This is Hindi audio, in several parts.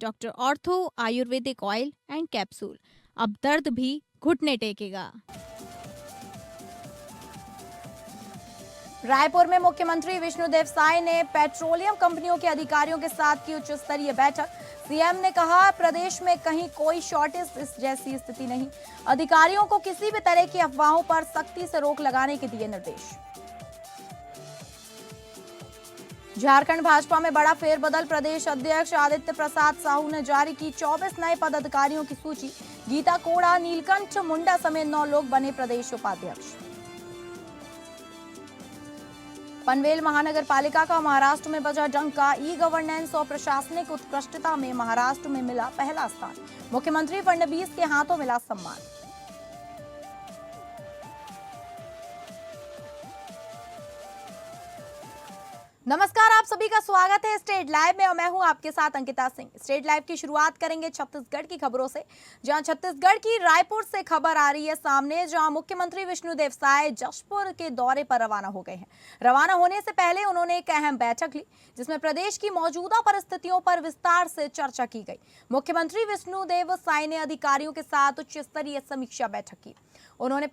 Doctor ortho Ayurvedic oil and capsule. अब दर्द भी घुटने टेकेगा। रायपुर में मुख्यमंत्री विष्णुदेव साय ने पेट्रोलियम कंपनियों के अधिकारियों के साथ की उच्च स्तरीय बैठक। सीएम ने कहा, प्रदेश में कहीं कोई शॉर्टेज जैसी स्थिति नहीं। अधिकारियों को किसी भी तरह की अफवाहों पर सख्ती से रोक लगाने के दिए निर्देश। झारखंड भाजपा में बड़ा फेरबदल। प्रदेश अध्यक्ष आदित्य प्रसाद साहू ने जारी की 24 नए पदाधिकारियों की सूची। गीता कोड़ा, नीलकंठ मुंडा समेत 9 लोग बने प्रदेश उपाध्यक्ष। पनवेल महानगर पालिका का महाराष्ट्र में बजा डंका। ई गवर्नेंस और प्रशासनिक उत्कृष्टता में महाराष्ट्र में मिला पहला स्थान। मुख्यमंत्री फडणवीस के हाथों मिला सम्मान। नमस्कार, आप सभी का स्वागत है स्टेट लाइव में और मैं हूं आपके साथ अंकिता सिंह। स्टेट लाइव की शुरुआत करेंगे छत्तीसगढ़ की खबरों से, जहां छत्तीसगढ़ की रायपुर से खबर आ रही है सामने, जहां मुख्यमंत्री विष्णुदेव साय जशपुर के दौरे पर रवाना हो गए हैं। रवाना होने से पहले उन्होंने एक अहम बैठक ली, जिसमें प्रदेश की मौजूदा परिस्थितियों पर विस्तार से चर्चा की गई। मुख्यमंत्री विष्णुदेव साय ने अधिकारियों के साथ उच्च स्तरीय समीक्षा बैठक की। उन्होंने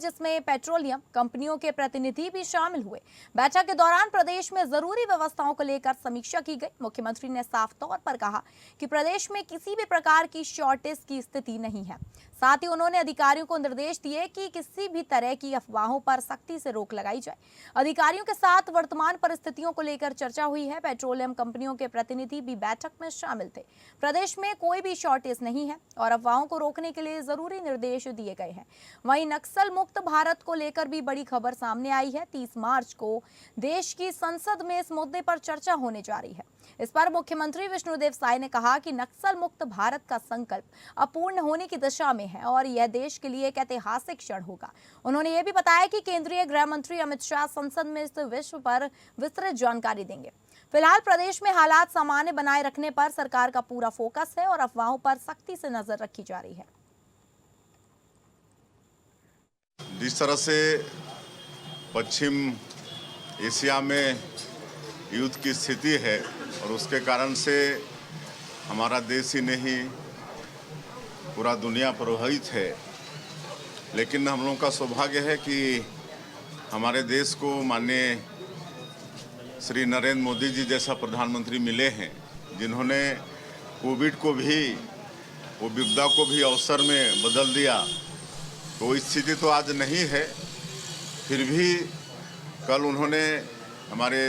जिसमें पेट्रोलियम कंपनियों के प्रतिनिधि भी शामिल हुए। बैठक के दौरान प्रदेश में जरूरी व्यवस्थाओं को लेकर समीक्षा की गई। मुख्यमंत्री ने साफ तौर पर कहा कि प्रदेश में किसी भी प्रकार की शॉर्टेज की स्थिति नहीं है। साथ ही उन्होंने अधिकारियों को निर्देश दिए कि किसी भी तरह की अफवाहों पर सख्ती से रोक लगाई जाए। अधिकारियों के साथ वर्तमान परिस्थितियों को लेकर चर्चा हुई है। पेट्रोलियम कंपनियों के प्रतिनिधि भी बैठक में शामिल थे। प्रदेश में कोई भी शॉर्टेज नहीं है और अफवाहों को रोकने के लिए जरूरी निर्देश दिए गए हैं। वहीं नक्सल मुक्त भारत को लेकर भी बड़ी खबर सामने आई है। 30 मार्च को देश की संसद में इस मुद्दे पर चर्चा होने जा रही है। इस पर मुख्यमंत्री विष्णुदेव साय ने कहा कि नक्सल मुक्त भारत का संकल्प अपूर्ण होने की दिशा में है और यह देश के लिए एक ऐतिहासिक क्षण होगा। उन्होंने यह भी बताया कि केंद्रीय गृह मंत्री अमित शाह संसद में इस विषय पर विस्तृत जानकारी देंगे। फिलहाल प्रदेश में हालात सामान्य बनाए रखने पर सरकार का पूरा फोकस है और अफवाहों पर सख्ती से नजर रखी जा रही है। जिस तरह से पश्चिम एशिया में युद्ध की स्थिति है और उसके कारण से हमारा देश ही नहीं पूरा दुनिया प्रभावित है, लेकिन हम लोगों का सौभाग्य है कि हमारे देश को माननीय श्री नरेंद्र मोदी जी जैसा प्रधानमंत्री मिले हैं, जिन्होंने कोविड को भी, वो विपदा को भी अवसर में बदल दिया। तो स्थिति तो आज नहीं है, फिर भी कल उन्होंने हमारे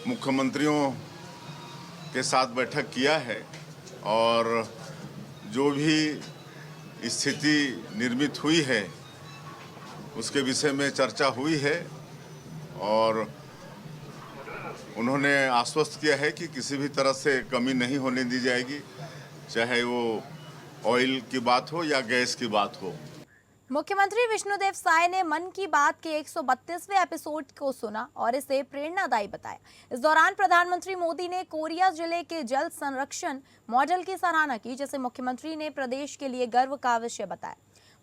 मुख्यमंत्रियों के साथ बैठक किया है और जो भी स्थिति निर्मित हुई है उसके विषय में चर्चा हुई है और उन्होंने आश्वस्त किया है कि किसी भी तरह से कमी नहीं होने दी जाएगी, चाहे वो ऑयल की बात हो या गैस की बात हो। मुख्यमंत्री विष्णुदेव साय ने मन की बात के 132वें एपिसोड को सुना और इसे प्रेरणादायी बताया। इस दौरान प्रधानमंत्री मोदी ने कोरिया जिले के जल संरक्षण मॉडल की सराहना की, जिसे मुख्यमंत्री ने प्रदेश के लिए गर्व का विषय बताया।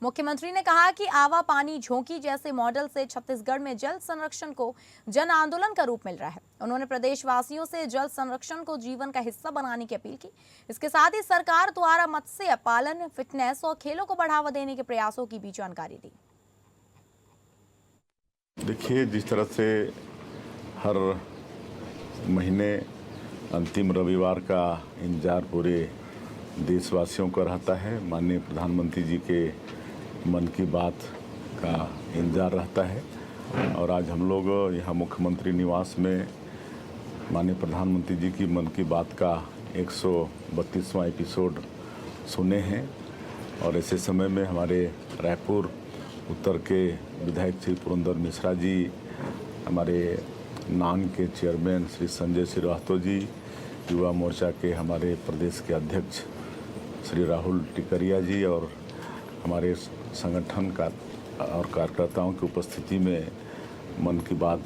मुख्यमंत्री ने कहा कि आवा पानी झोंकी जैसे मॉडल से छत्तीसगढ़ में जल संरक्षण को जन आंदोलन का रूप मिल रहा है। उन्होंने प्रदेशवासियों से जल संरक्षण को जीवन का हिस्सा बनाने की अपील की। इसके साथ ही सरकार द्वारा मत्स्य पालन, फिटनेस और खेलों को बढ़ावा देने के प्रयासों की भी जानकारी दी। देखिए, जिस तरह से हर महीने अंतिम रविवार का इंतजार पूरे देशवासियों को रहता है, माननीय प्रधानमंत्री जी के मन की बात का इंतजार रहता है और आज हम लोग यहाँ मुख्यमंत्री निवास में माननीय प्रधानमंत्री जी की मन की बात का 132वां एपिसोड सुने हैं और ऐसे समय में हमारे रायपुर उत्तर के विधायक श्री पुरंदर मिश्रा जी, हमारे नान के चेयरमैन श्री संजय श्रीवास्तव जी, युवा मोर्चा के हमारे प्रदेश के अध्यक्ष श्री राहुल टिकरिया जी और हमारे संगठन का और कार्यकर्ताओं की उपस्थिति में मन की बात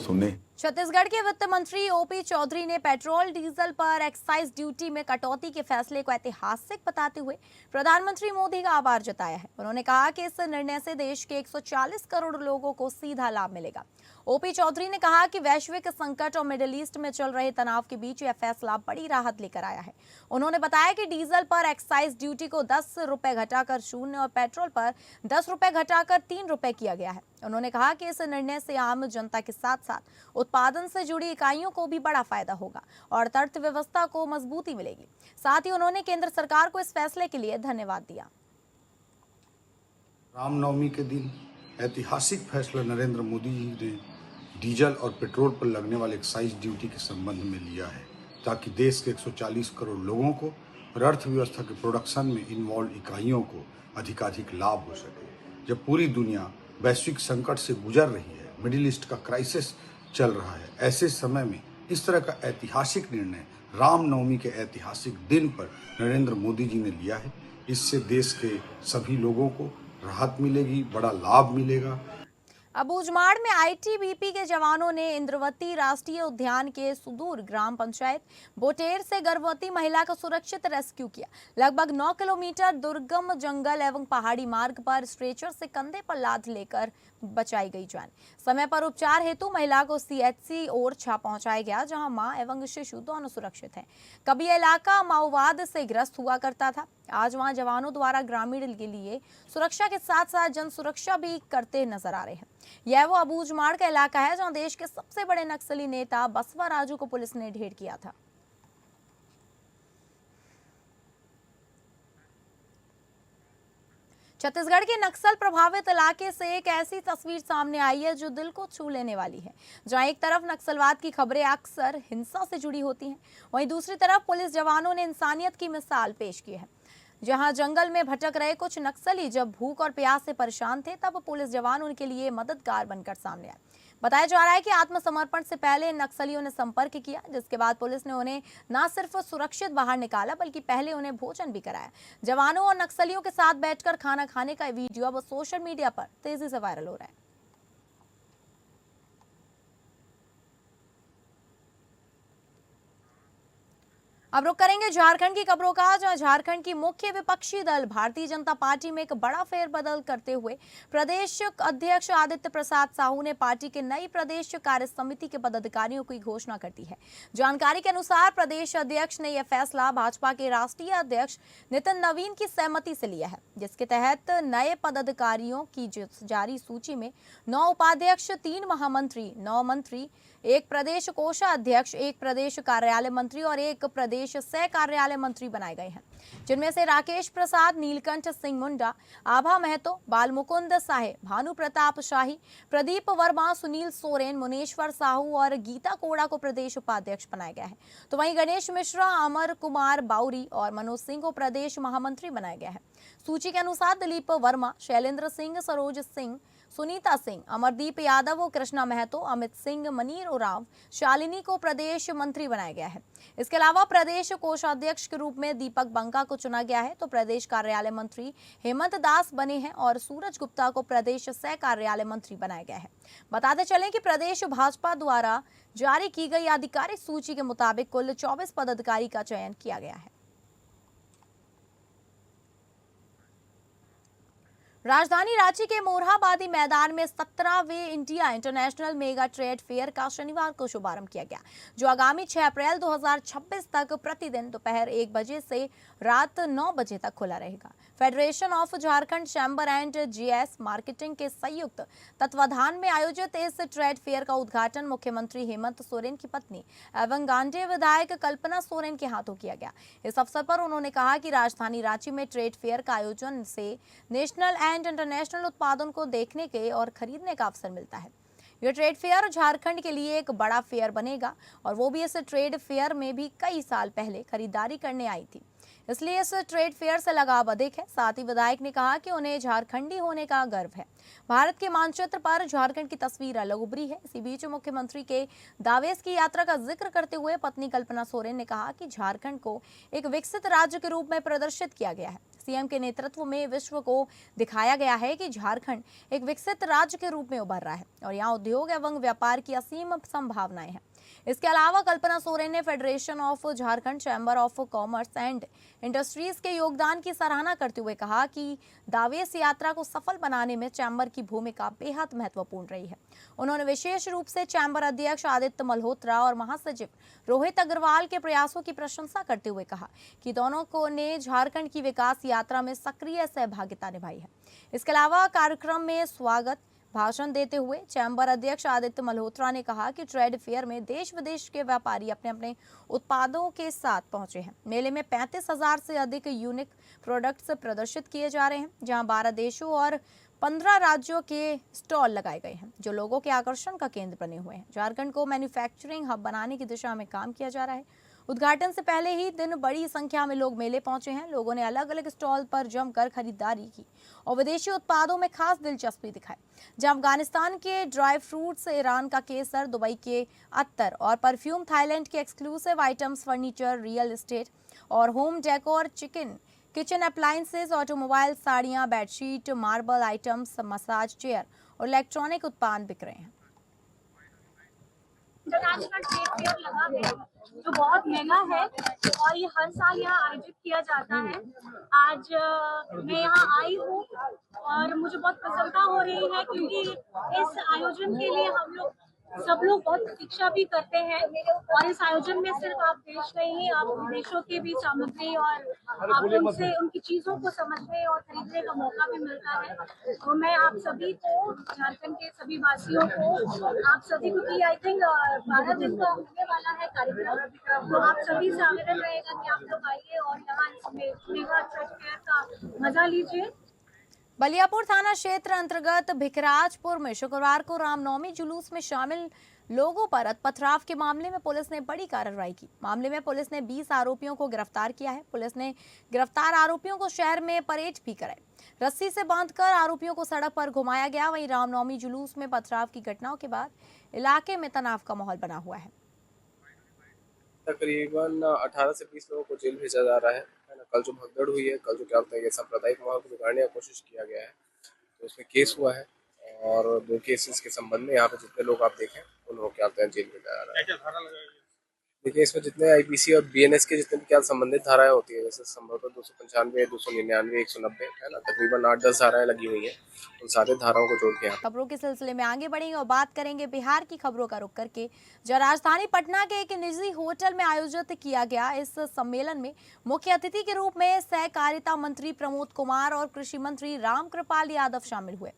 सुने। छत्तीसगढ़ के वित्त मंत्री ओपी चौधरी ने पेट्रोल डीजल पर एक्साइज ड्यूटी में कटौती के फैसले को ऐतिहासिक बताते हुए प्रधानमंत्री मोदी का आभार जताया है। उन्होंने कहा कि इस निर्णय से देश के 140 करोड़ लोगों को सीधा लाभ मिलेगा। ओपी चौधरी ने कहा कि वैश्विक संकट और मिडिल ईस्ट में चल रहे तनाव के बीच यह फैसला बड़ी राहत लेकर आया है। उन्होंने बताया कि डीजल पर एक्साइज ड्यूटी को 10 रुपए घटाकर 0 और पेट्रोल पर 10 रुपए घटाकर 3 रुपए किया गया है। उन्होंने कहा कि इस निर्णय से आम जनता के साथ साथ उत्पादन से जुड़ी इकाइयों को भी बड़ा फायदा होगा और अर्थव्यवस्था को मजबूती मिलेगी। साथ ही उन्होंने केंद्र सरकार को इस फैसले के लिए धन्यवाद दिया। रामनवमी के दिन ऐतिहासिक फैसला नरेंद्र मोदी जी ने डीजल और पेट्रोल पर लगने वाले एक्साइज ड्यूटी के संबंध में लिया है, ताकि देश के 140 करोड़ लोगों को और अर्थव्यवस्था के प्रोडक्शन में इन्वॉल्व इकाइयों को अधिकाधिक लाभ हो सके। जब पूरी दुनिया वैश्विक संकट से गुजर रही है, मिडिल ईस्ट का क्राइसिस चल रहा है, ऐसे समय में इस तरह का ऐतिहासिक निर्णय रामनवमी के ऐतिहासिक दिन पर नरेंद्र मोदी जी ने लिया है। इससे देश के सभी लोगों को राहत मिलेगी, बड़ा लाभ मिलेगा। अबूझमाड़ में आईटीबीपी के जवानों ने इंद्रवती राष्ट्रीय उद्यान के सुदूर ग्राम पंचायत बोटेर से गर्भवती महिला का सुरक्षित रेस्क्यू किया। लगभग 9 किलोमीटर दुर्गम जंगल एवं पहाड़ी मार्ग पर स्ट्रेचर से कंधे पर लाद लेकर बचाई गई जान। समय पर उपचार हेतु महिला को सीएचसी ओरछा पहुंचाया गया, जहां मां एवं शिशु दोनों सुरक्षित हैं। कभी यह इलाका माओवाद से ग्रस्त हुआ करता था। आज वहां जवानों द्वारा ग्रामीण के लिए सुरक्षा के साथ साथ जन सुरक्षा भी करते नजर आ रहे हैं। यह वो अबूझमाड़ का इलाका है जहां देश के सबसे बड़े नक्सली नेता बसवा राजू को पुलिस ने ढेर किया था। छत्तीसगढ़ के नक्सल प्रभावित इलाके से एक ऐसी तस्वीर सामने आई है जो दिल को छू लेने वाली है, जहां एक तरफ नक्सलवाद की खबरें अक्सर हिंसा से जुड़ी होती हैं, वहीं दूसरी तरफ पुलिस जवानों ने इंसानियत की मिसाल पेश की है। जहां जंगल में भटक रहे कुछ नक्सली जब भूख और प्यास से परेशान थे, तब पुलिस जवान उनके लिए मददगार बनकर सामने आए। बताया जा रहा है कि आत्मसमर्पण से पहले इन नक्सलियों ने संपर्क किया, जिसके बाद पुलिस ने उन्हें न सिर्फ सुरक्षित बाहर निकाला बल्कि पहले उन्हें भोजन भी कराया। जवानों और नक्सलियों के साथ बैठकर खाना खाने का वीडियो अब सोशल मीडिया पर तेजी से वायरल हो रहा है। अब रुक करेंगे झारखंड की खबरों का, जहां झारखंड की मुख्य विपक्षी दल भारतीय जनता पार्टी में एक बड़ा फेरबदल करते हुए प्रदेश अध्यक्ष आदित्य प्रसाद साहू ने पार्टी के नई प्रदेश कार्य समिति के पदाधिकारियों की घोषणा कर दी है। जानकारी के अनुसार प्रदेश अध्यक्ष ने यह फैसला भाजपा के राष्ट्रीय अध्यक्ष नितिन नवीन की सहमति से लिया है, जिसके तहत नए पदाधिकारियों की जारी सूची में 9 उपाध्यक्ष, 3 महामंत्री, 9 मंत्री, 1 प्रदेश कोषाध्यक्ष, 1 प्रदेश कार्यालय मंत्री और 1 प्रदेश सह कार्यालय मंत्री बनाए गए हैं, जिनमें से राकेश प्रसाद, नीलकंठ सिंह मुंडा, आभा महतो, बालमुकुंद साहे, भानु प्रताप शाही, प्रदीप वर्मा, सुनील सोरेन, मुनेश्वर साहू और गीता कोड़ा को प्रदेश उपाध्यक्ष बनाया गया है। तो वहीं गणेश मिश्रा, अमर कुमार बाउरी और मनोज सिंह को प्रदेश महामंत्री बनाया गया है। सूची के अनुसार दिलीप वर्मा, शैलेंद्र सिंह, सरोज सिंह, सुनीता सिंह, अमरदीप यादव, कृष्णा महतो, अमित सिंह, मनीर उरांव, शालिनी को प्रदेश मंत्री बनाया गया है। इसके अलावा प्रदेश कोषाध्यक्ष के रूप में दीपक बंका को चुना गया है, तो प्रदेश कार्यालय मंत्री हेमंत दास बने हैं और सूरज गुप्ता को प्रदेश सह कार्यालय मंत्री बनाया गया है। बताते चलें कि प्रदेश भाजपा द्वारा जारी की गई आधिकारिक सूची के मुताबिक कुल 24 पदाधिकारी का चयन किया गया है। राजधानी रांची के मोरहाबादी मैदान में 17वें India international mega trade fair का शनिवार को शुभारंभ किया गया, जो आगामी 6 अप्रैल 2026 तक प्रतिदिन दोपहर 1 बजे से रात 9 बजे तक खुला रहेगा। Federation of Jharkhand chamber and GS marketing के संयुक्त तत्वाधान में आयोजित इस ट्रेड फेयर का उद्घाटन मुख्यमंत्री हेमंत सोरेन की पत्नी एवं गांधी विधायक कल्पना सोरेन के हाथों किया गया। इस अवसर पर उन्होंने कहा कि राजधानी रांची में ट्रेड फेयर का आयोजन से नेशनल एंड इंटरनेशनल उत्पादन को देखने के और खरीदने का अवसर मिलता है। यह ट्रेड फेयर झारखंड के लिए एक बड़ा फेयर बनेगा और वो भी इस ट्रेड फेयर में भी कई साल पहले खरीदारी करने आई थी। इसलिए इस ट्रेड फेयर से लगाव अधिक है। साथ ही विधायक ने कहा कि उन्हें झारखंडी होने का गर्व है। भारत के मानचित्र पर झारखंड की तस्वीर अलग उभरी है। इसी बीच मुख्यमंत्री के दावेस की यात्रा का जिक्र करते हुए पत्नी कल्पना सोरेन ने कहा कि झारखंड को एक विकसित राज्य के रूप में प्रदर्शित किया गया है। सीएम के नेतृत्व में विश्व को दिखाया गया है कि झारखंड एक विकसित राज्य के रूप में उभर रहा है और यहाँ उद्योग एवं व्यापार की असीम संभावनाएं हैं। इसके अलावा कल्पना सोरेन ने federation of Jharkhand, chamber of commerce and industries के योगदान की सराहना करते हुए कहा कि दावेस यात्रा को सफल बनाने में चैम्बर की भूमिका बेहद महत्वपूर्ण रही है। उन्होंने विशेष रूप से चैम्बर अध्यक्ष आदित्य मल्होत्रा और महासचिव रोहित अग्रवाल के प्रयासों की प्रशंसा करते हुए कहा कि दोनों को ने झारखंड की विकास यात्रा में सक्रिय सहभागिता निभाई है। इसके अलावा कार्यक्रम में स्वागत भाषण देते हुए चैम्बर अध्यक्ष आदित्य मल्होत्रा ने कहा कि ट्रेड फेयर में देश विदेश के व्यापारी अपने अपने उत्पादों के साथ पहुंचे हैं। मेले में 35,000 से अधिक यूनिक प्रोडक्ट्स प्रदर्शित किए जा रहे हैं, जहां 12 देशों और 15 राज्यों के स्टॉल लगाए गए हैं, जो लोगों के आकर्षण का केंद्र बने हुए हैं। झारखंड को मैन्युफैक्चरिंग हब बनाने की दिशा में काम किया जा रहा है। उद्घाटन से पहले ही दिन बड़ी संख्या में लोग मेले पहुंचे हैं। लोगों ने अलग अलग स्टॉल पर जमकर खरीदारी की और विदेशी उत्पादों में खास दिलचस्पी दिखाई, जहां अफगानिस्तान के ड्राई फ्रूट्स, ईरान का केसर, दुबई के अत्तर और परफ्यूम, थाईलैंड के exclusive items, furniture, real estate और home decor, kitchen appliances, automobile, साड़ियां, bedsheet, marble items, massage chair और इलेक्ट्रॉनिक उत्पाद बिक रहे हैं। इंटरनेशनल ट्रेड फेयर लगा है जो बहुत महंगा है और ये हर साल यहाँ आयोजित किया जाता है। आज मैं यहाँ आई हूँ और मुझे बहुत प्रसन्नता हो रही है क्योंकि इस आयोजन के लिए हम लोग सब लोग बहुत प्रतीक्षा भी करते हैं और इस आयोजन में सिर्फ आप देश नहीं, आप विदेशों के भी सामग्री और आप उनसे उनकी चीजों को समझने और खरीदने का मौका भी मिलता है। तो मैं आप सभी को, झारखंड के सभी वासियों को, आप सभी को, आई थिंक 12 दिन का होने वाला है कार्यक्रम, तो आप सभी से आवेदन रहेगा कि आप लोग आइए और यहाँ इसमें मेगा ट्रेड फेयर का मजा लीजिए। बलियापुर थाना क्षेत्र अंतर्गत भिखराजपुर में शुक्रवार को रामनवमी जुलूस में शामिल लोगों पर पथराव के मामले में पुलिस ने बड़ी कार्रवाई की। मामले में पुलिस ने 20 आरोपियों को गिरफ्तार किया है। पुलिस ने गिरफ्तार आरोपियों को शहर में परेड भी कराई। रस्सी से बांधकर आरोपियों को सड़क पर घुमाया गया। वहीं रामनवमी जुलूस में पथराव की घटनाओं के बाद इलाके में तनाव का माहौल बना हुआ है। तकरीबन 18 से 20 लोगों को जेल भेजा जा रहा है ना। कल जो भगदड़ हुई है, कल जो क्या होता है, सांप्रदायिक माहौल को बिगाड़ने की कोशिश किया गया है, तो उसमें केस हुआ है और 2 केसेस के संबंध में यहाँ पे जितने लोग आप देखें उन लोगों क्या होता है जेल भेजा जा रहा है। देखिए, इसमें जितने आईपीसी और बीएनएस के जितने भी क्या संबंधित धाराएं होती है, जैसे संभवतः 295, 299, 190 है ना, तकरीबन 8-10 धाराएं लगी हुई हैं। उन सारे धाराओं को जोड़ के खबरों के सिलसिले में आगे बढ़ेंगे और बात करेंगे बिहार की खबरों का रुख करके। जो राजधानी पटना के एक निजी होटल में आयोजित किया गया इस सम्मेलन में मुख्य अतिथि के रूप में सहकारिता मंत्री प्रमोद कुमार और कृषि मंत्री रामकृपाल यादव शामिल हुए।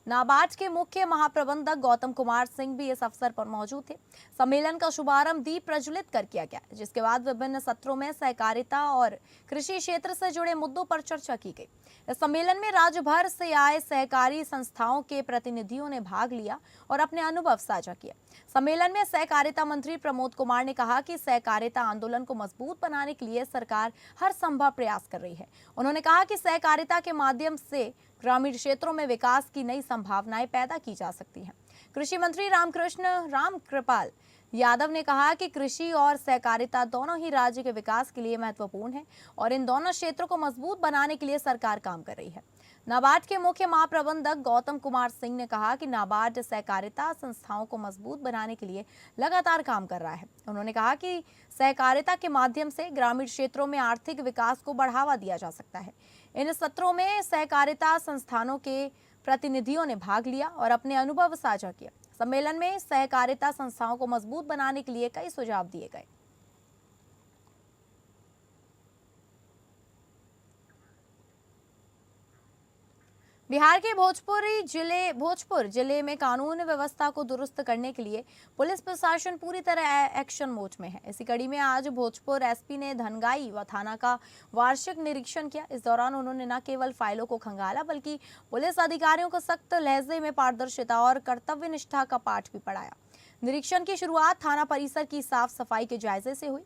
नाबार्ड के मुख्य महाप्रबंधक गौतम कुमार सिंह भी इस अवसर पर मौजूद थे। सम्मेलन का शुभारंभ दीप प्रज्वलित कर किया गया, जिसके बाद विभिन्न सत्रों में सहकारिता और कृषि क्षेत्र से जुड़े मुद्दों पर चर्चा की गई। इस सम्मेलन में राज्य भर से आए सहकारी संस्थाओं के प्रतिनिधियों ने भाग लिया और अपने अनुभव साझा किए। सम्मेलन में सहकारिता मंत्री प्रमोद कुमार ने कहा कि सहकारिता आंदोलन को मजबूत बनाने के लिए सरकार हर संभव प्रयास कर रही है। उन्होंने कहा कि सहकारिता के माध्यम से ग्रामीण क्षेत्रों में विकास की नई संभावनाएं पैदा की जा सकती हैं। कृषि मंत्री रामकृपाल यादव ने कहा कि कृषि और सहकारिता दोनों ही राज्य के विकास के लिए महत्वपूर्ण है और इन दोनों क्षेत्रों को मजबूत बनाने के लिए सरकार काम कर रही है। नाबार्ड के मुख्य महाप्रबंधक गौतम कुमार सिंह ने कहा कि नाबार्ड सहकारिता संस्थाओं को मजबूत बनाने के लिए लगातार काम कर रहा है। उन्होंने कहा कि सहकारिता के माध्यम से ग्रामीण क्षेत्रों में आर्थिक विकास को बढ़ावा दिया जा सकता है। इन सत्रों में सहकारिता संस्थानों के प्रतिनिधियों ने भाग लिया और अपने अनुभव साझा किया। सम्मेलन में सहकारिता संस्थाओं को मजबूत बनाने के लिए कई सुझाव दिए गए। बिहार के भोजपुर जिले में कानून व्यवस्था को दुरुस्त करने के लिए पुलिस प्रशासन पूरी तरह एक्शन मोड में है। इसी कड़ी में आज भोजपुर एसपी ने धनगाई व थाना का वार्षिक निरीक्षण किया। इस दौरान उन्होंने न केवल फाइलों को खंगाला बल्कि पुलिस अधिकारियों को सख्त लहजे में पारदर्शिता और कर्तव्य निष्ठा का पाठ भी पढ़ाया। निरीक्षण की शुरुआत थाना परिसर की साफ सफाई के जायजे से हुई।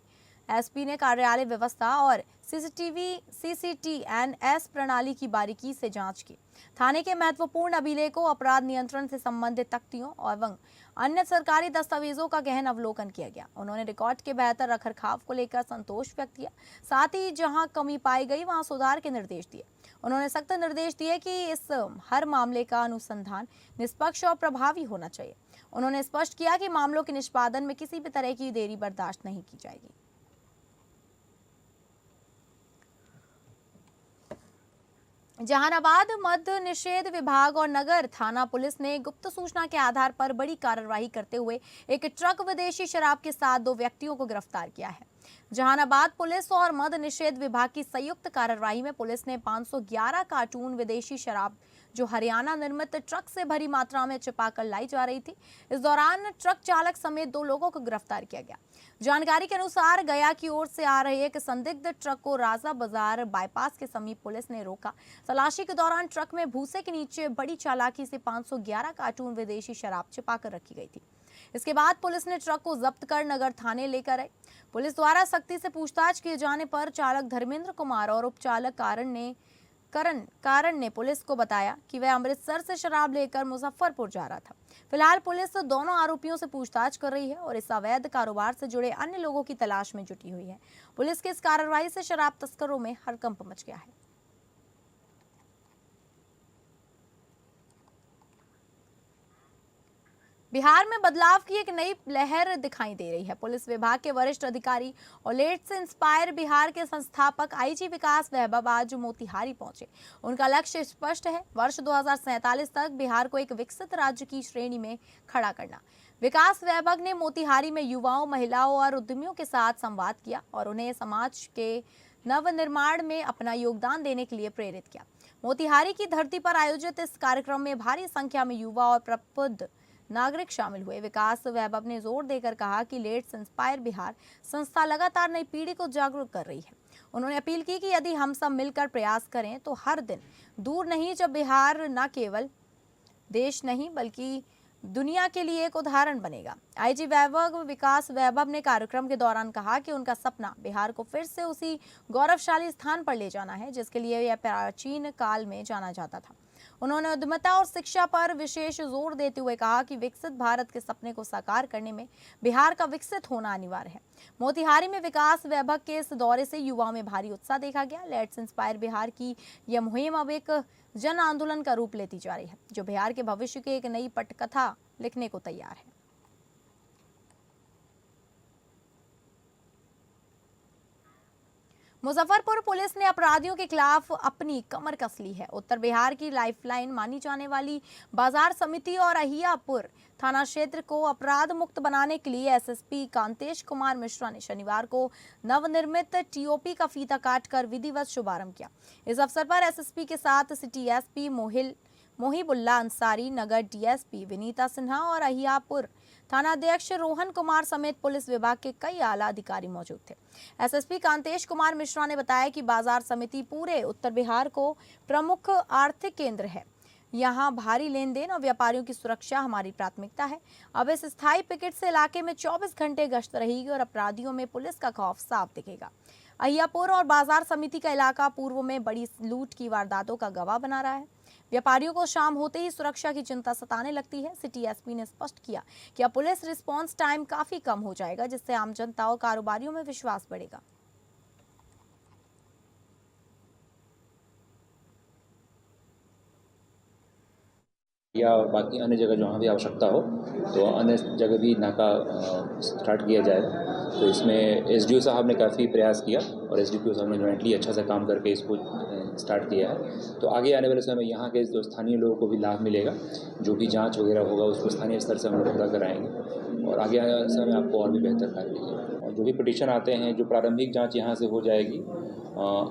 एसपी ने कार्यालय व्यवस्था और CCTV-CCTNS प्रणाली की बारीकी से जांच की। थाने के महत्वपूर्ण अभिलेखों, अपराध नियंत्रण से संबंधित तख्तियों एवं अन्य सरकारी दस्तावेजों का गहन अवलोकन किया गया। उन्होंने रिकॉर्ड के बेहतर रखरखाव को लेकर संतोष व्यक्त किया। साथ ही जहां कमी पाई गई वहां सुधार के निर्देश दिए। उन्होंने सख्त निर्देश दिए कि इस हर मामले का अनुसंधान निष्पक्ष और प्रभावी होना चाहिए। उन्होंने स्पष्ट किया कि मामलों के निष्पादन में किसी भी तरह की देरी बर्दाश्त नहीं की जाएगी। जहानाबाद मद्य निषेध विभाग और नगर थाना पुलिस ने गुप्त सूचना के आधार पर बड़ी कार्रवाई करते हुए एक ट्रक विदेशी शराब के साथ 2 व्यक्तियों को गिरफ्तार किया है। जहानाबाद पुलिस और मद्य निषेध विभाग की संयुक्त कार्रवाई में पुलिस ने 511 कार्टून विदेशी शराब जो हरियाणा निर्मित ट्रक से भरी मात्रा में छिपाकर लाई जा रही थी। इस दौरान ट्रक चालक समेत 2 लोगों को गिरफ्तार किया गया। जानकारी के अनुसार गया की ओर से आ रहे एक संदिग्ध ट्रक को राजा बाजार बाईपास के समीप पुलिस ने रोका। तलाशी के दौरान ट्रक में भूसे के नीचे बड़ी चालाकी से 511 कार्टून विदेशी शराब छिपाकर रखी गई थी। इसके बाद पुलिस ने ट्रक को जब्त कर नगर थाने लेकर आई। पुलिस द्वारा सख्ती से पूछताछ किए जाने पर चालक धर्मेंद्र कुमार और उपचालक कारण ने पुलिस को बताया कि वह अमृतसर से शराब लेकर मुजफ्फरपुर जा रहा था। फिलहाल पुलिस दोनों आरोपियों से पूछताछ कर रही है और इस अवैध कारोबार से जुड़े अन्य लोगों की तलाश में जुटी हुई है। पुलिस की इस कार्रवाई से शराब तस्करों में हड़कंप मच गया है। बिहार में बदलाव की एक नई लहर दिखाई दे रही है। पुलिस विभाग के वरिष्ठ अधिकारी और लेट्स इंस्पायर बिहार के संस्थापक आईजी विकास वैभव आज मोतिहारी पहुंचे। उनका लक्ष्य स्पष्ट है, वर्ष 2047 तक बिहार को एक विकसित राज्य की श्रेणी में खड़ा करना। विकास वैभव ने मोतिहारी में युवाओं, महिलाओं और उद्यमियों के साथ संवाद किया और उन्हें समाज के नवनिर्माण में अपना योगदान देने के लिए प्रेरित किया। मोतिहारी की धरती पर आयोजित इस कार्यक्रम में भारी संख्या में युवा और प्रबुद्ध नागरिक शामिल हुए। विकास वैभव ने जोर देकर कहा कि लेट्स इंस्पायर बिहार संस्था लगातार नई पीढ़ी को जागरूक कर रही है। उन्होंने अपील की कि यदि हम सब मिलकर प्रयास करें तो हर दिन दूर नहीं जब बिहार न केवल देश नहीं बल्कि दुनिया के लिए एक उदाहरण बनेगा। आईजी वैभव विकास वैभव ने कार्यक्रम के दौरान कहा कि उनका सपना बिहार को फिर से उसी गौरवशाली स्थान पर ले जाना है जिसके लिए यह प्राचीन काल में जाना जाता था। उन्होंने उद्यमिता और शिक्षा पर विशेष जोर देते हुए कहा कि विकसित भारत के सपने को साकार करने में बिहार का विकसित होना अनिवार्य है। मोतिहारी में विकास वैभव के इस दौरे से युवाओं में भारी उत्साह देखा गया। लेट्स इंस्पायर बिहार की यह मुहिम अब एक जन आंदोलन का रूप लेती जा रही है जो बिहार के भविष्य की एक नई पटकथा लिखने को तैयार है। मुजफ्फरपुर पुलिस ने अपराधियों के खिलाफ अपनी कमर कस ली है। उत्तर बिहार की लाइफलाइन मानी जाने वाली बाजार समिति और अहियापुर थाना क्षेत्र को अपराध मुक्त बनाने के लिए एसएसपी कांतेश कुमार मिश्रा ने शनिवार को नवनिर्मित टीओपी का फीता काटकर विधिवत शुभारंभ किया। इस अवसर पर एसएसपी के साथ सिटी एसपी मोहिबुल्ला अंसारी, नगर डीएसपी विनीता सिन्हा और अहियापुर थानाध्यक्ष रोहन कुमार समेत पुलिस विभाग के कई आला अधिकारी मौजूद थे। एसएसपी कांतेश कुमार मिश्रा ने बताया कि बाजार समिति पूरे उत्तर बिहार को प्रमुख आर्थिक केंद्र है। यहाँ भारी लेन देन और व्यापारियों की सुरक्षा हमारी प्राथमिकता है। अब इस स्थायी पिकेट से इलाके में 24 घंटे गश्त रहेगी और अपराधियों में पुलिस का खौफ साफ दिखेगा। अहियापुर और बाजार समिति का इलाका पूर्व में बड़ी लूट की वारदातों का गवाह बना रहा है। व्यापारियों को शाम होते ही सुरक्षा की चिंता सताने लगती है। सिटी एसपी ने स्पष्ट किया कि अब पुलिस रिस्पांस टाइम काफी कम हो जाएगा जिससे आम जनता और कारोबारियों में विश्वास बढ़ेगा। या बाकी अन्य जगह जहाँ भी आवश्यकता हो तो अन्य जगह भी नाका स्टार्ट किया जाए। तो इसमें एसडीओ साहब ने काफ़ी प्रयास किया और एसडीपीओ साहब ने जॉइंटली अच्छा सा काम करके इसको स्टार्ट किया है। तो आगे आने वाले समय में यहाँ के जो स्थानीय लोगों को भी लाभ मिलेगा। जो भी जांच वगैरह होगा उसको स्थानीय स्तर से हम लोग पूरा कराएंगे और आगे आने वाले समय में आपको और भी बेहतर कार्य कीजिए। और जो भी पिटीशन आते हैं जो प्रारंभिक जाँच यहाँ से हो जाएगी,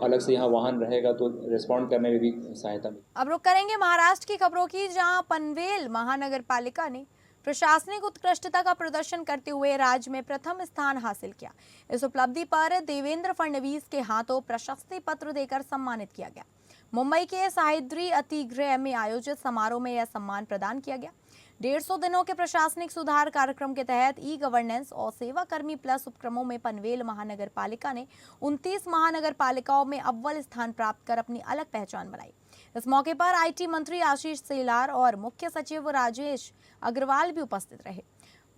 अलग से यहाँ वाहन रहेगा तो रिस्पॉन्ड करने में भी सहायता मिलेगी। अब रुक करेंगे महाराष्ट्र की खबरों की, जहां पनवेल महानगर पालिका ने प्रशासनिक उत्कृष्टता का प्रदर्शन करते हुए राज्य में प्रथम स्थान हासिल किया। इस उपलब्धि पर देवेंद्र फडणवीस के हाथों प्रशस्ति पत्र देकर सम्मानित किया गया। मुंबई के सह्याद्री अतिथि गृह में आयोजित समारोह में यह सम्मान प्रदान किया गया। 150 दिनों के प्रशासनिक सुधार कार्यक्रम के तहत ई गवर्नेंस और सेवा कर्मी प्लस उपक्रमों में पनवेल महानगर पालिका ने 29 महानगर पालिकाओं में अव्वल स्थान प्राप्त कर अपनी अलग पहचान बनाई। इस मौके पर आईटी मंत्री आशीष सेलार और मुख्य सचिव राजेश अग्रवाल भी उपस्थित रहे।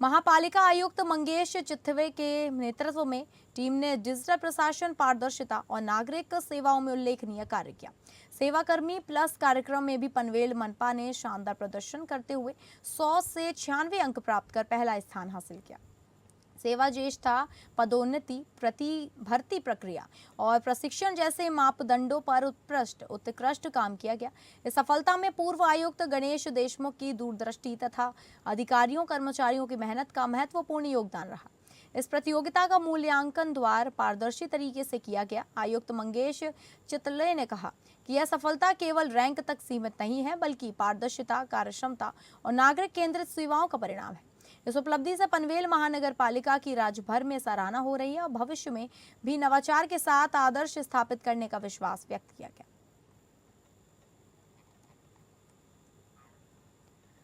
महापालिका आयुक्त मंगेश चित्थवे के नेतृत्व में टीम ने डिजिटल प्रशासन, पारदर्शिता और नागरिक सेवाओं में उल्लेखनीय कार्य किया। सेवा कर्मी प्लस कार्यक्रम में भी पनवेल मनपा ने शानदार प्रदर्शन करते हुए 100 से 96 अंक प्राप्त कर पहला स्थान हासिल किया। सेवा ज्येष्ठता, पदोन्नति, भर्ती प्रक्रिया और प्रशिक्षण जैसे मापदंडों पर उत्कृष्ट काम किया गया। इस सफलता में पूर्व आयुक्त गणेश देशमुख की दूरदृष्टि तथा अधिकारियों कर्मचारियों की मेहनत का महत्वपूर्ण योगदान रहा। इस प्रतियोगिता का मूल्यांकन द्वार पारदर्शी तरीके से किया गया। आयुक्त मंगेश चितले ने कहा कि यह सफलता केवल रैंक तक सीमित नहीं है, बल्कि पारदर्शिता, कार्यक्षमता और नागरिक केंद्रित सेवाओं का परिणाम है। इस उपलब्धि से पनवेल महानगर पालिका की राज्य भर में सराहना हो रही है और भविष्य में भी नवाचार के साथ आदर्श स्थापित करने का विश्वास व्यक्त किया गया।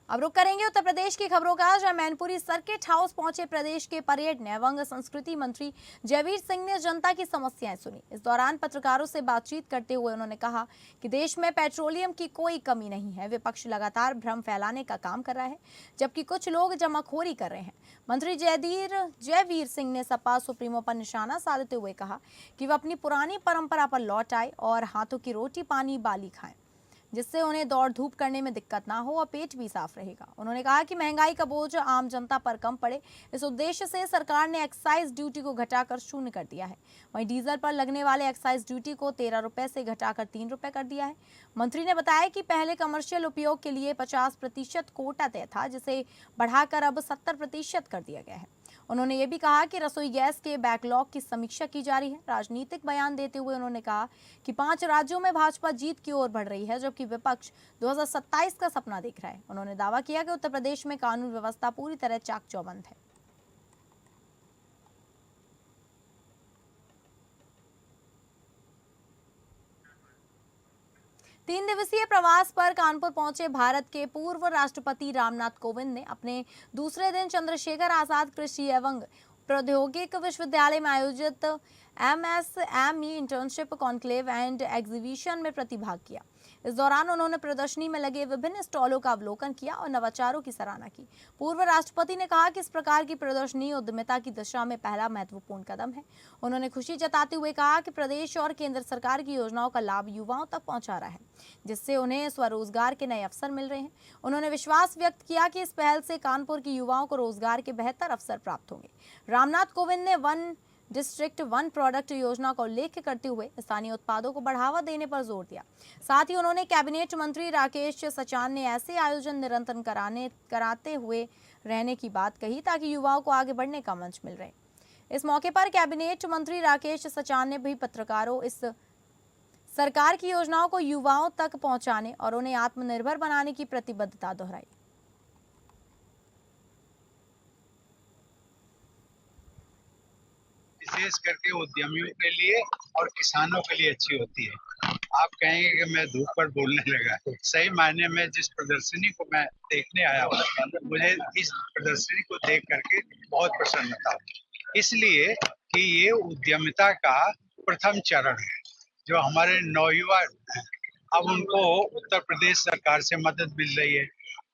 अब रुक करेंगे उत्तर प्रदेश की खबरों का, जहां मैनपुरी सर्किट हाउस पहुंचे प्रदेश के पर्यटन एवं संस्कृति मंत्री जयवीर सिंह ने जनता की समस्याएं सुनी। इस दौरान पत्रकारों से बातचीत करते हुए उन्होंने कहा कि देश में पेट्रोलियम की कोई कमी नहीं है। विपक्ष लगातार भ्रम फैलाने का काम कर रहा है, जबकि कुछ लोग जमाखोरी कर रहे हैं। मंत्री जयवीर सिंह ने सपा सुप्रीमो पर निशाना साधते हुए कहा कि वे अपनी पुरानी परंपरा पर लौट आए और हाथों की रोटी पानी बाली खाएं, जिससे उन्हें दौड़ धूप करने में दिक्कत ना हो और पेट भी साफ रहेगा। उन्होंने कहा कि महंगाई का बोझ आम जनता पर कम पड़े, इस उद्देश्य से सरकार ने एक्साइज ड्यूटी को घटाकर 0 कर दिया है। वहीं डीजल पर लगने वाले एक्साइज ड्यूटी को 13 रुपए से घटाकर 3 रुपए कर दिया है। मंत्री ने बताया कि पहले कमर्शियल उपयोग के लिए 50% कोटा तय था, जिसे बढ़ाकर अब 70% कर दिया गया है। उन्होंने ये भी कहा कि रसोई गैस के बैकलॉग की समीक्षा की जा रही है। राजनीतिक बयान देते हुए उन्होंने कहा कि 5 राज्यों में भाजपा जीत की ओर बढ़ रही है, जबकि विपक्ष 2027 का सपना देख रहा है। उन्होंने दावा किया कि उत्तर प्रदेश में कानून व्यवस्था पूरी तरह चाक चौबंद है। 3 दिवसीय प्रवास पर कानपुर पहुंचे भारत के पूर्व राष्ट्रपति रामनाथ कोविंद ने अपने दूसरे दिन चंद्रशेखर आजाद कृषि एवं प्रौद्योगिक विश्वविद्यालय में आयोजित MSME internship conclave and exhibition में प्रतिभाग किया। इस दौरान उन्होंने प्रदर्शनी में लगे विभिन्न स्टॉलों का अवलोकन किया और नवाचारों की सराहना की। पूर्व राष्ट्रपति ने कहा कि इस प्रकार की प्रदर्शनी उद्यमिता की दिशा में पहला महत्वपूर्ण कदम है। उन्होंने खुशी जताते हुए कहा कि प्रदेश और केंद्र सरकार की योजनाओं का लाभ युवाओं तक पहुंचा रहा है, जिससे उन्हें स्वरोजगार के नए अवसर मिल रहे हैं। उन्होंने विश्वास व्यक्त किया कि इस पहल से कानपुर के युवाओं को रोजगार के बेहतर अवसर प्राप्त होंगे। रामनाथ कोविंद ने 1 डिस्ट्रिक्ट 1 प्रोडक्ट योजना का उल्लेख करते हुए स्थानीय उत्पादों को बढ़ावा देने पर जोर दिया। साथ ही उन्होंने कैबिनेट मंत्री राकेश सचान ने ऐसे आयोजन निरंतर कराते हुए रहने की बात कही, ताकि युवाओं को आगे बढ़ने का मंच मिल रहे। इस मौके पर कैबिनेट मंत्री राकेश सचान ने भी पत्रकारों इस सरकार की योजनाओं को युवाओं तक पहुंचाने और उन्हें आत्मनिर्भर बनाने की प्रतिबद्धता दोहराई। विशेष करके उद्यमियों के लिए और किसानों के लिए अच्छी होती है। आप कहेंगे कि मैं धूप पर बोलने लगा, सही मायने में जिस प्रदर्शनी को मैं देखने आया हूँ, मुझे इस प्रदर्शनी को देख करके बहुत प्रसन्नता हुई, इसलिए कि ये उद्यमिता का प्रथम चरण है। जो हमारे नौयुवा अब उनको उत्तर प्रदेश सरकार से मदद मिल रही है,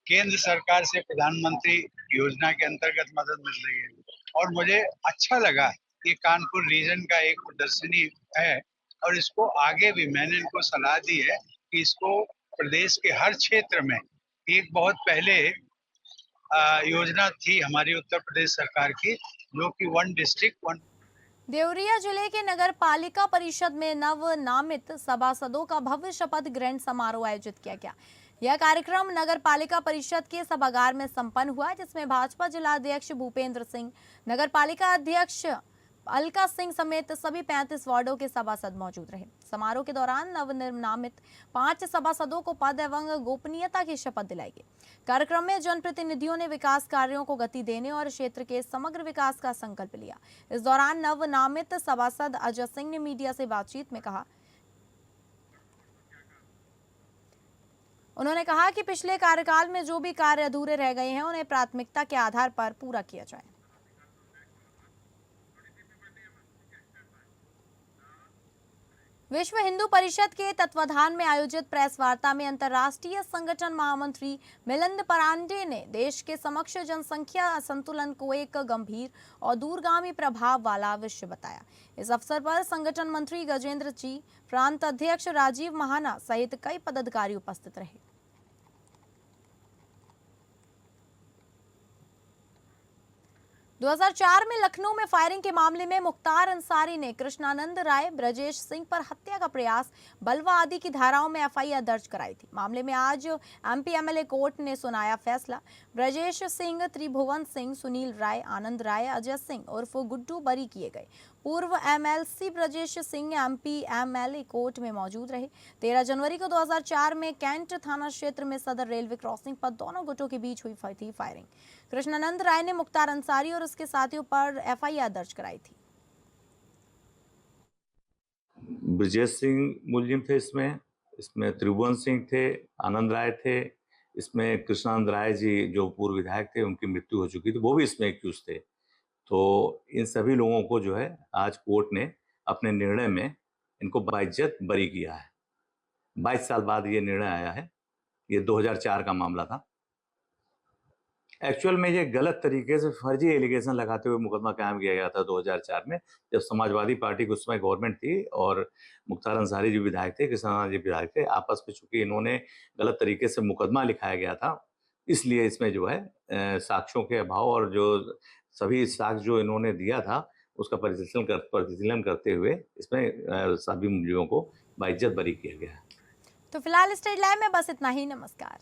केंद्र सरकार से प्रधानमंत्री योजना के अंतर्गत मदद मिल रही है, और मुझे अच्छा लगा ये कानपुर रीजन का एक प्रदर्शनी है, और इसको आगे भी मैंने इनको सलाह दी है कि इसको प्रदेश के हर क्षेत्र में, एक बहुत पहले योजना थी हमारी उत्तर प्रदेश सरकार की, जो कि 1 डिस्ट्रिक्ट 1। देवरिया जिले के नगर पालिका परिषद में नव नामित सभासदों का भव्य शपथ ग्रहण समारोह आयोजित किया गया। यह कार्यक्रम नगर पालिका परिषद के सभागार में संपन्न हुआ, जिसमें भाजपा जिला अध्यक्ष भूपेंद्र सिंह, नगर पालिका अध्यक्ष अलका सिंह समेत सभी 35 वार्डों के सभासद मौजूद रहे। समारोह के दौरान नवनिर्वाचित 5 सभासदों को पद एवं गोपनीयता की शपथ दिलाई गई। कार्यक्रम में जनप्रतिनिधियों ने विकास कार्यों को गति देने और क्षेत्र के समग्र विकास का संकल्प लिया। इस दौरान नवनामित सभासद अजय सिंह ने मीडिया से बातचीत में कहा उन्होंने कहा कि पिछले कार्यकाल में जो भी कार्य अधूरे रह गए हैं उन्हें प्राथमिकता के आधार पर पूरा किया जाए। विश्व हिंदू परिषद के तत्वाधान में आयोजित प्रेस वार्ता में अंतर्राष्ट्रीय संगठन महामंत्री मिलिंद पांडे ने देश के समक्ष जनसंख्या असंतुलन को एक गंभीर और दूरगामी प्रभाव वाला विषय बताया। इस अवसर पर संगठन मंत्री गजेंद्र जी, प्रांत अध्यक्ष राजीव महाना सहित कई पदाधिकारी उपस्थित रहे। दो 2004 में लखनऊ में फायरिंग के मामले में मुख्तार अंसारी ने कृष्णानंद राय, ब्रजेश सिंह पर हत्या का प्रयास, बलवा आदि की धाराओं में एफआईआर दर्ज कराई थी। मामले में आज एमपी एमएलए कोर्ट ने सुनाया फैसला। ब्रजेश सिंह, त्रिभुवन सिंह, सुनील राय, आनंद राय, अजय सिंह उर्फ गुड्डू बरी किए गए। पूर्व MLC Brajesh Singh MP MLA court में मौजूद रहे। 13 जनवरी को 2004 में कैंट थाना क्षेत्र में सदर रेलवे क्रॉसिंग पर दोनों गुटों के बीच हुई थी फायरिंग। कृष्णानंद राय ने मुख्तार अंसारी और उसके साथियों पर एफआईआर दर्ज कराई थी। ब्रजेश सिंह मुलजिम थे इसमें त्रिभुवन सिंह थे, आनंद राय थे, इसमें कृष्णानंद राय जी जो पूर्व विधायक थे उनकी मृत्यु हो चुकी थी, वो भी इसमें एक्यूज थे। तो इन सभी लोगों को जो है आज कोर्ट ने अपने निर्णय में इनको बाइज्जत बरी किया है। 22 साल बाद ये निर्णय आया है। ये 2004 का मामला था। एक्चुअल में ये गलत तरीके से फर्जी एलिगेशन लगाते हुए मुकदमा कायम किया गया था 2004 में, जब समाजवादी पार्टी की उस समय गवर्नमेंट थी और मुख्तार अंसारी जी विधायक थे, कृष्णानंद जी विधायक थे। आपस में चूंकि इन्होंने गलत तरीके से मुकदमा लिखाया गया था, इसलिए इसमें जो है साक्ष्यों के अभाव और जो सभी साक्ष्य जो इन्होंने दिया था उसका परिशीलन करते हुए इसमें सभी मुलजिमों को बाइज्जत बरी किया गया। तो फिलहाल स्टेट लाइव में बस इतना ही। नमस्कार।